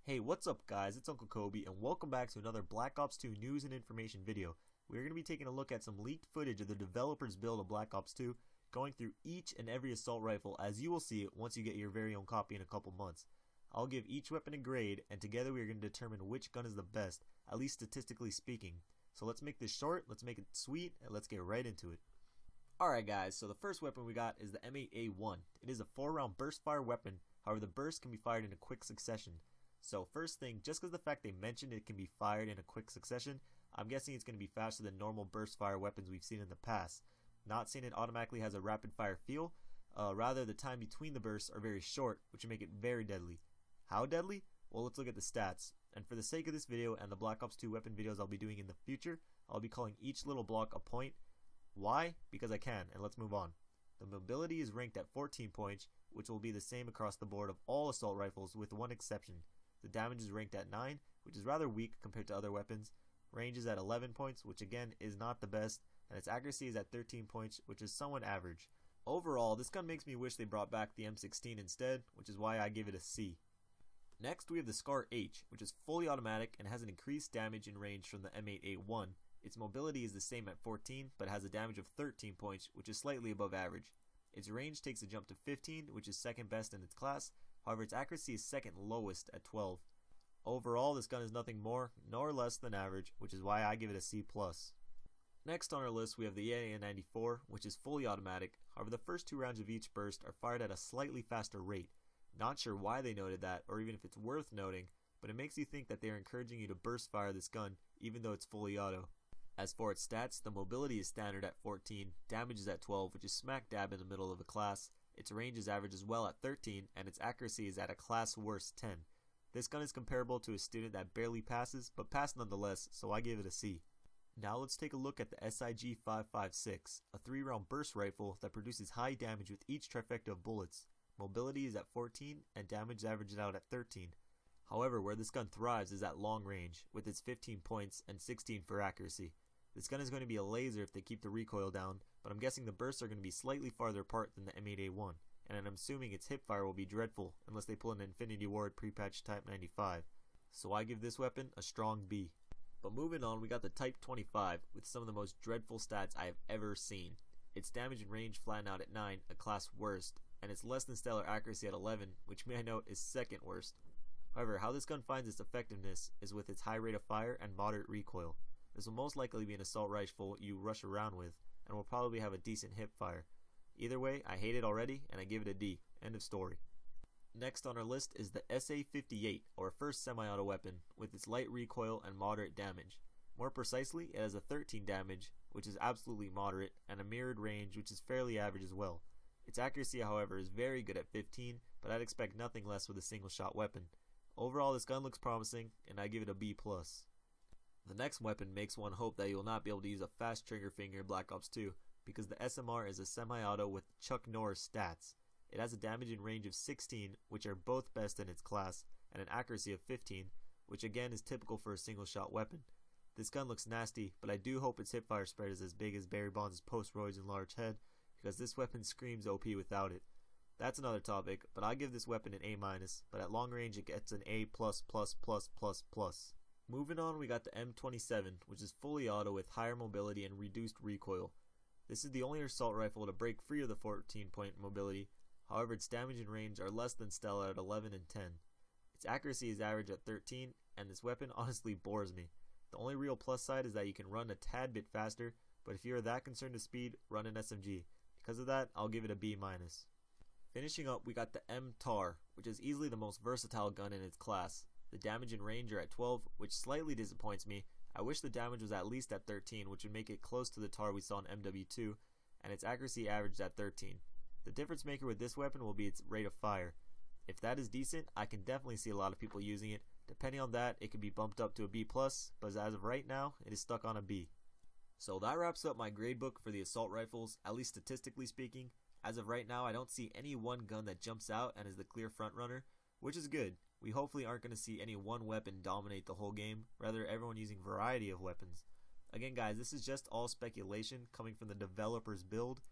Hey, what's up guys, it's Uncle Kobe and welcome back to another Black Ops 2 news and information video. We're going to be taking a look at some leaked footage of the developers build of Black Ops 2, going through each and every assault rifle as you will see it once you get your very own copy in a couple months. I'll give each weapon a grade and together we are going to determine which gun is the best, at least statistically speaking. So let's make this short, let's make it sweet, and let's get right into it. Alright guys, so the first weapon we got is the M8A1. It is a 4-round burst fire weapon, however the burst can be fired in a quick succession. So first thing, just because the fact they mentioned it can be fired in a quick succession, I'm guessing it's going to be faster than normal burst fire weapons we've seen in the past. Not saying it automatically has a rapid fire feel, rather the time between the bursts are very short, which would make it very deadly. How deadly? Well, let's look at the stats. And for the sake of this video and the Black Ops 2 weapon videos I'll be doing in the future, I'll be calling each little block a point. Why? Because I can, and let's move on. The mobility is ranked at 14 points, which will be the same across the board of all assault rifles with one exception. The damage is ranked at 9, which is rather weak compared to other weapons. Range is at 11 points, which again is not the best, and its accuracy is at 13 points, which is somewhat average. Overall, this gun makes me wish they brought back the M16 instead, which is why I give it a C. Next we have the Scar H, which is fully automatic and has an increased damage and range from the M8A1. Its mobility is the same at 14, but has a damage of 13 points, which is slightly above average. Its range takes a jump to 15, which is second best in its class, however its accuracy is second lowest at 12. Overall, this gun is nothing more nor less than average, which is why I give it a C+. Next on our list we have the AN-94, which is fully automatic, however the first 2 rounds of each burst are fired at a slightly faster rate. Not sure why they noted that, or even if it's worth noting, but it makes you think that they are encouraging you to burst fire this gun, even though it's fully auto. As for its stats, the mobility is standard at 14, damage is at 12, which is smack dab in the middle of a class, its range is average as well at 13, and its accuracy is at a class worst 10. This gun is comparable to a student that barely passes, but passed nonetheless, so I give it a C. Now let's take a look at the SIG-556, a 3-round burst rifle that produces high damage with each trifecta of bullets. Mobility is at 14, and damage averages out at 13. However, where this gun thrives is at long range, with its 15 points and 16 for accuracy. This gun is going to be a laser if they keep the recoil down, but I'm guessing the bursts are going to be slightly farther apart than the M8A1, and I'm assuming its hipfire will be dreadful unless they pull an Infinity Ward pre-patch Type 95. So I give this weapon a strong B. But moving on, we got the Type 25 with some of the most dreadful stats I have ever seen. Its damage and range flatten out at 9, a class worst, and its less than stellar accuracy at 11, which may I note is second worst. However, how this gun finds its effectiveness is with its high rate of fire and moderate recoil. This will most likely be an assault rifle you rush around with, and will probably have a decent hip fire. Either way, I hate it already, and I give it a D. End of story. Next on our list is the SA-58, or first semi-auto weapon, with its light recoil and moderate damage. More precisely, it has a 13 damage, which is absolutely moderate, and a mirrored range, which is fairly average as well. Its accuracy, however, is very good at 15, but I'd expect nothing less with a single-shot weapon. Overall, this gun looks promising, and I give it a B+. The next weapon makes one hope that you will not be able to use a fast trigger finger in Black Ops 2, because the SMR is a semi-auto with Chuck Norris stats. It has a damage and range of 16, which are both best in its class, and an accuracy of 15, which again is typical for a single-shot weapon. This gun looks nasty, but I do hope its hipfire spread is as big as Barry Bonds' post-roids and large head, because this weapon screams OP without it. That's another topic, but I give this weapon an A-, but at long range it gets an A++++++. Moving on, we got the M27, which is fully auto with higher mobility and reduced recoil. This is the only assault rifle to break free of the 14-point mobility, however its damage and range are less than stellar at 11 and 10. Its accuracy is average at 13, and this weapon honestly bores me. The only real plus side is that you can run a tad bit faster, but if you are that concerned with speed, run an SMG. Because of that, I'll give it a B-. Finishing up, we got the M-TAR, which is easily the most versatile gun in its class. The damage and range are at 12, which slightly disappoints me. I wish the damage was at least at 13, which would make it close to the TAR we saw in MW2, and its accuracy averaged at 13. The difference maker with this weapon will be its rate of fire. If that is decent, I can definitely see a lot of people using it. Depending on that, it could be bumped up to a B+, but as of right now, it is stuck on a B. So that wraps up my gradebook for the assault rifles, at least statistically speaking. As of right now, I don't see any one gun that jumps out and is the clear frontrunner, which is good. We hopefully aren't going to see any one weapon dominate the whole game, rather everyone using variety of weapons. Again guys, this is just all speculation coming from the developer's build.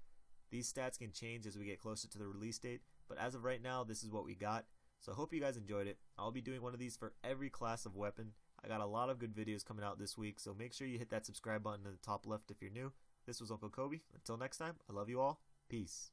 These stats can change as we get closer to the release date, but as of right now, this is what we got. So I hope you guys enjoyed it. I'll be doing one of these for every class of weapon. I got a lot of good videos coming out this week, so make sure you hit that subscribe button in the top left if you're new. This was Uncle Kobe. Until next time, I love you all. Peace.